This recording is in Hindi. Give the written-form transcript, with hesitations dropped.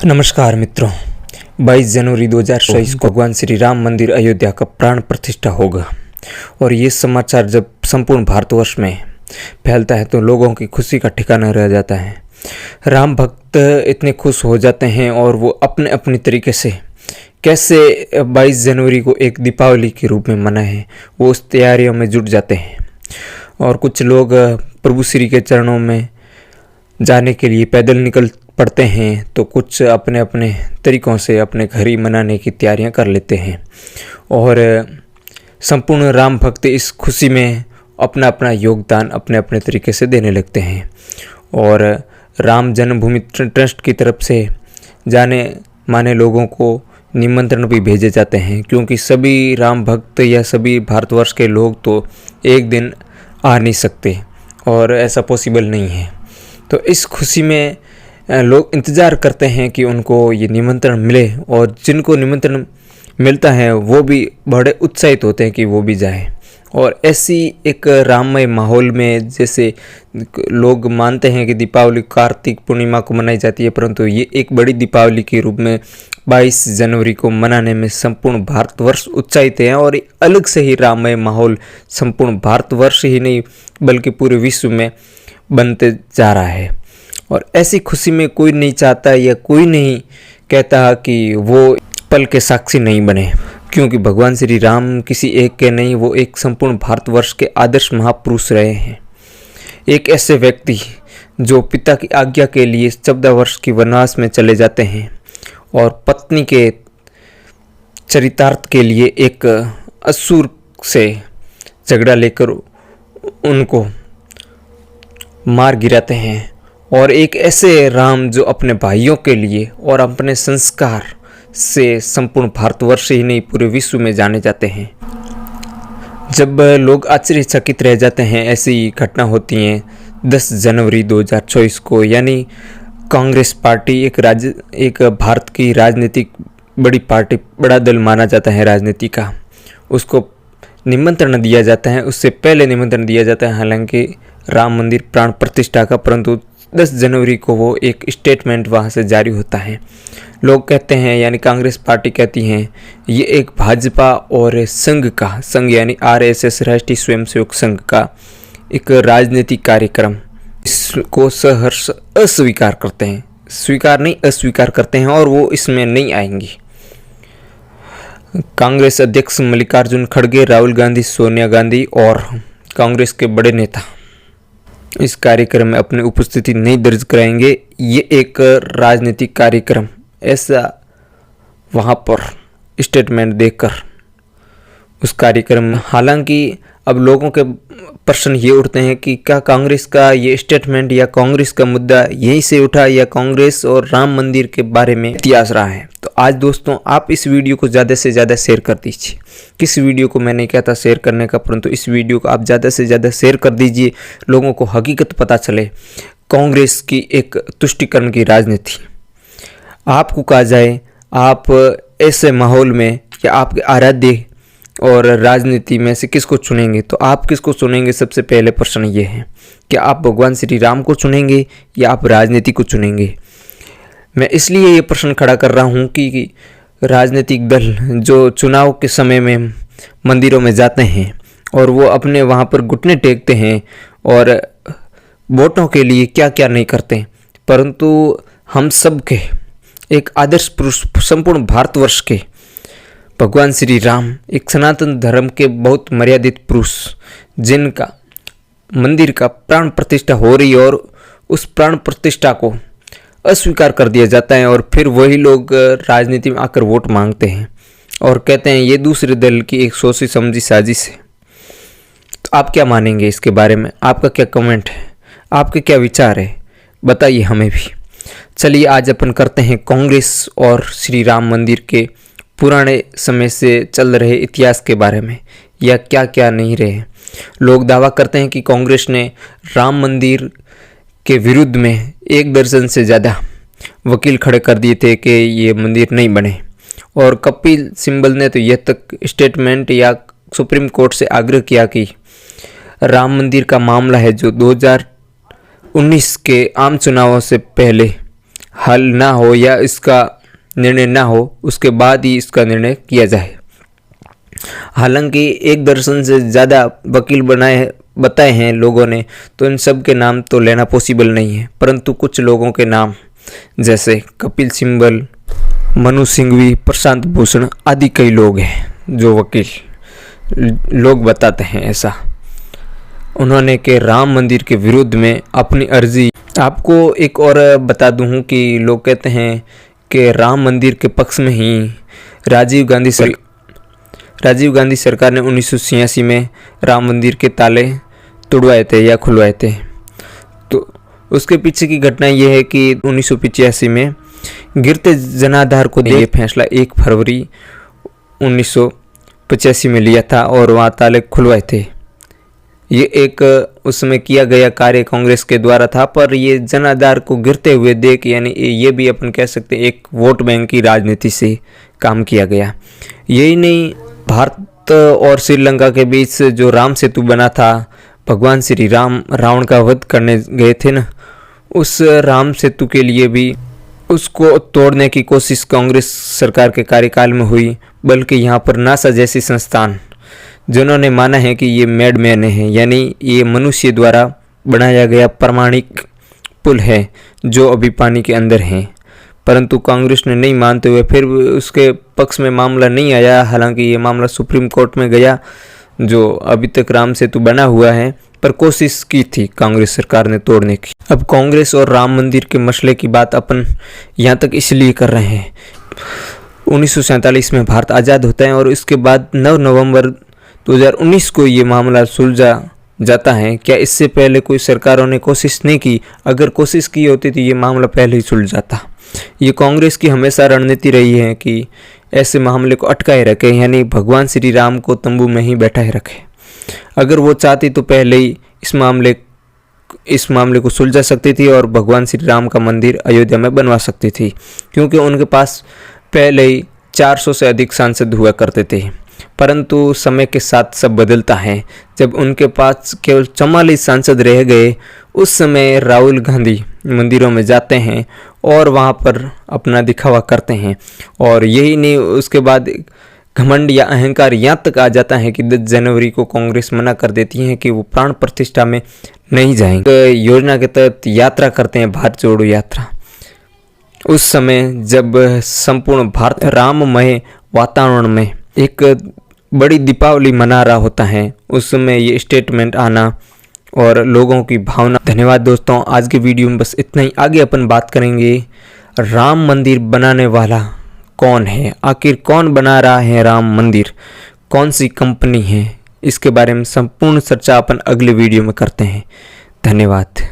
नमस्कार मित्रों, 22 जनवरी 2023 को भगवान श्री राम मंदिर अयोध्या का प्राण प्रतिष्ठा होगा और ये समाचार जब संपूर्ण भारतवर्ष में फैलता है तो लोगों की खुशी का ठिकाना रह जाता है। राम भक्त इतने खुश हो जाते हैं और वो अपने अपनी तरीके से कैसे 22 जनवरी को एक दीपावली के रूप में मनाएं, वो उस तैयारियों में जुट जाते हैं। और कुछ लोग प्रभु श्री के चरणों में जाने के लिए पैदल निकल पड़ते हैं, तो कुछ अपने अपने तरीक़ों से अपने घर ही मनाने की तैयारियां कर लेते हैं। और संपूर्ण राम भक्त इस खुशी में अपना अपना योगदान अपने अपने तरीके से देने लगते हैं। और राम जन्मभूमि ट्रस्ट की तरफ से जाने माने लोगों को निमंत्रण भी भेजे जाते हैं, क्योंकि सभी राम भक्त या सभी भारतवर्ष के लोग तो एक दिन आ नहीं सकते और ऐसा पॉसिबल नहीं है। तो इस खुशी में लोग इंतज़ार करते हैं कि उनको ये निमंत्रण मिले, और जिनको निमंत्रण मिलता है वो भी बड़े उत्साहित होते हैं कि वो भी जाएं। और ऐसी एक राममय माहौल में, जैसे लोग मानते हैं कि दीपावली कार्तिक पूर्णिमा को मनाई जाती है, परंतु ये एक बड़ी दीपावली के रूप में 22 जनवरी को मनाने में संपूर्ण भारतवर्ष उत्साहित है। और अलग से ही राममय माहौल संपूर्ण भारतवर्ष ही नहीं बल्कि पूरे विश्व में बनते जा रहा है। और ऐसी खुशी में कोई नहीं चाहता या कोई नहीं कहता कि वो पल के साक्षी नहीं बने, क्योंकि भगवान श्री राम किसी एक के नहीं, वो एक संपूर्ण भारतवर्ष के आदर्श महापुरुष रहे हैं। एक ऐसे व्यक्ति जो पिता की आज्ञा के लिए 14 वर्ष की वनवास में चले जाते हैं और पत्नी के चरितार्थ के लिए एक असुर से झगड़ा लेकर उनको मार गिराते हैं। और एक ऐसे राम जो अपने भाइयों के लिए और अपने संस्कार से संपूर्ण भारतवर्ष ही नहीं पूरे विश्व में जाने जाते हैं। जब लोग आश्चर्यचकित रह जाते हैं, ऐसी घटना होती हैं 10 जनवरी 2024 को, यानी कांग्रेस पार्टी एक भारत की राजनीतिक बड़ी पार्टी, बड़ा दल माना जाता है राजनीति का, उसको निमंत्रण दिया जाता है। उससे पहले निमंत्रण दिया जाता है हालांकि राम मंदिर प्राण प्रतिष्ठा का, परंतु 10 जनवरी को वो एक स्टेटमेंट वहाँ से जारी होता है। लोग कहते हैं, यानी कांग्रेस पार्टी कहती हैं, ये एक भाजपा और संघ यानी RSS राष्ट्रीय स्वयंसेवक संघ का एक राजनीतिक कार्यक्रम, इसको सहर्ष अस्वीकार करते हैं। स्वीकार नहीं, अस्वीकार करते हैं और वो इसमें नहीं आएंगी। कांग्रेस अध्यक्ष मल्लिकार्जुन खड़गे, राहुल गांधी, सोनिया गांधी और कांग्रेस के बड़े नेता इस कार्यक्रम में अपनी उपस्थिति नहीं दर्ज कराएंगे। ये एक राजनीतिक कार्यक्रम, ऐसा वहाँ पर स्टेटमेंट देकर उस कार्यक्रम में। हालांकि अब लोगों के प्रश्न ये उठते हैं कि क्या कांग्रेस का ये स्टेटमेंट या कांग्रेस का मुद्दा यहीं से उठा या कांग्रेस और राम मंदिर के बारे में इतिहास रहा है। तो आज दोस्तों आप इस वीडियो को ज़्यादा से ज़्यादा शेयर कर दीजिए। किस वीडियो को मैं नहीं कहता शेयर करने का, परंतु इस वीडियो को आप ज़्यादा से ज़्यादा शेयर कर दीजिए, लोगों को हकीकत पता चले। कांग्रेस की एक तुष्टीकरण की राजनीति, आपको कहा जाए आप ऐसे माहौल में या आपके आराध्य और राजनीति में से किसको चुनेंगे, तो आप किसको चुनेंगे? सबसे पहले प्रश्न ये है कि आप भगवान श्री राम को चुनेंगे या आप राजनीति को चुनेंगे। मैं इसलिए ये प्रश्न खड़ा कर रहा हूँ कि राजनीतिक दल जो चुनाव के समय में मंदिरों में जाते हैं और वो अपने वहाँ पर घुटने टेकते हैं और वोटों के लिए क्या क्या नहीं करते, परंतु हम सब के एक आदर्श पुरुष, संपूर्ण भारतवर्ष के भगवान श्री राम, एक सनातन धर्म के बहुत मर्यादित पुरुष, जिनका मंदिर का प्राण प्रतिष्ठा हो रही है और उस प्राण प्रतिष्ठा को अस्वीकार कर दिया जाता है। और फिर वही लोग राजनीति में आकर वोट मांगते हैं और कहते हैं ये दूसरे दल की एक सोची समझी साजिश है। तो आप क्या मानेंगे इसके बारे में? आपका क्या कमेंट है, आपके क्या विचार है, बताइए हमें भी। चलिए आज अपन करते हैं कांग्रेस और श्री राम मंदिर के पुराने समय से चल रहे इतिहास के बारे में, या क्या क्या नहीं रहे। लोग दावा करते हैं कि कांग्रेस ने राम मंदिर के विरुद्ध में 1 दर्जन से ज़्यादा वकील खड़े कर दिए थे कि ये मंदिर नहीं बने। और कपिल सिब्बल ने तो यह तक स्टेटमेंट या सुप्रीम कोर्ट से आग्रह किया कि राम मंदिर का मामला है जो 2019 के आम चुनावों से पहले हल ना हो या इसका निर्णय ना हो, उसके बाद ही इसका निर्णय किया जाए। हालांकि एक दर्जन से ज़्यादा वकील बताए हैं लोगों ने, तो इन सब के नाम तो लेना पॉसिबल नहीं है, परंतु कुछ लोगों के नाम जैसे कपिल सिब्बल, मनु सिंघवी, प्रशांत भूषण आदि कई लोग हैं जो वकील लोग बताते हैं ऐसा। उन्होंने के राम मंदिर के विरुद्ध में अपनी अर्जी, आपको एक और बता दूं कि लोग कहते हैं कि राम मंदिर के पक्ष में ही राजीव गांधी सरकार ने 1986 में राम मंदिर के ताले तोड़वाए थे या खुलवाए थे। तो उसके पीछे की घटना यह है कि 1985 में गिरते जनाधार को ये फैसला 1 फरवरी 1985 में लिया था और वहाँ ताले खुलवाए थे। ये एक उसमें किया गया कार्य कांग्रेस के द्वारा था, पर ये जनाधार को गिरते हुए देख, यानी ये भी अपन कह सकते हैं एक वोट बैंक की राजनीति से काम किया गया। यही नहीं, भारत और श्रीलंका के बीच जो राम सेतु बना था, भगवान श्री राम रावण का वध करने गए थे ना, उस राम सेतु के लिए भी उसको तोड़ने की कोशिश कांग्रेस सरकार के कार्यकाल में हुई। बल्कि यहाँ पर नासा जैसी संस्थान जिन्होंने माना है कि ये मेड मैन है, यानी ये मनुष्य द्वारा बनाया गया प्रमाणिक पुल है जो अभी पानी के अंदर है, परंतु कांग्रेस ने नहीं मानते हुए फिर उसके पक्ष में मामला नहीं आया। हालांकि ये मामला सुप्रीम कोर्ट में गया, जो अभी तक राम सेतु बना हुआ है, पर कोशिश की थी कांग्रेस सरकार ने तोड़ने की। अब कांग्रेस और राम मंदिर के मसले की बात अपन यहाँ तक इसलिए कर रहे हैं, 1947 में भारत आज़ाद होता है और इसके बाद 9 नवंबर 2019 को ये मामला सुलझा जाता है। क्या इससे पहले कोई सरकारों ने कोशिश नहीं की? अगर कोशिश की होती तो ये मामला पहले ही सुलझ जाता। ये कांग्रेस की हमेशा रणनीति रही है कि ऐसे मामले को अटकाए रखे, यानी भगवान श्री राम को तंबू में ही बैठाए रखे। अगर वो चाहती तो पहले ही इस मामले को सुलझा सकती थी और भगवान श्री राम का मंदिर अयोध्या में बनवा सकती थी, क्योंकि उनके पास पहले ही 400 से अधिक सांसद हुआ करते थे। परंतु समय के साथ सब बदलता है। जब उनके पास केवल 44 सांसद रह गए, उस समय राहुल गांधी मंदिरों में जाते हैं और वहाँ पर अपना दिखावा करते हैं। और यही नहीं, उसके बाद घमंड या अहंकार यहाँ तक आ जाता है कि 10 जनवरी को कांग्रेस मना कर देती है कि वो प्राण प्रतिष्ठा में नहीं जाएंगे। योजना के तहत यात्रा करते हैं, भारत जोड़ो यात्रा। उस समय जब संपूर्ण भारत राममय वातावरण में एक बड़ी दीपावली मना रहा होता है, उस समय ये स्टेटमेंट आना और लोगों की भावना। धन्यवाद दोस्तों, आज के वीडियो में बस इतना ही। आगे अपन बात करेंगे राम मंदिर बनाने वाला कौन है, आखिर कौन बना रहा है राम मंदिर, कौन सी कंपनी है, इसके बारे में संपूर्ण चर्चा अपन अगले वीडियो में करते हैं। धन्यवाद।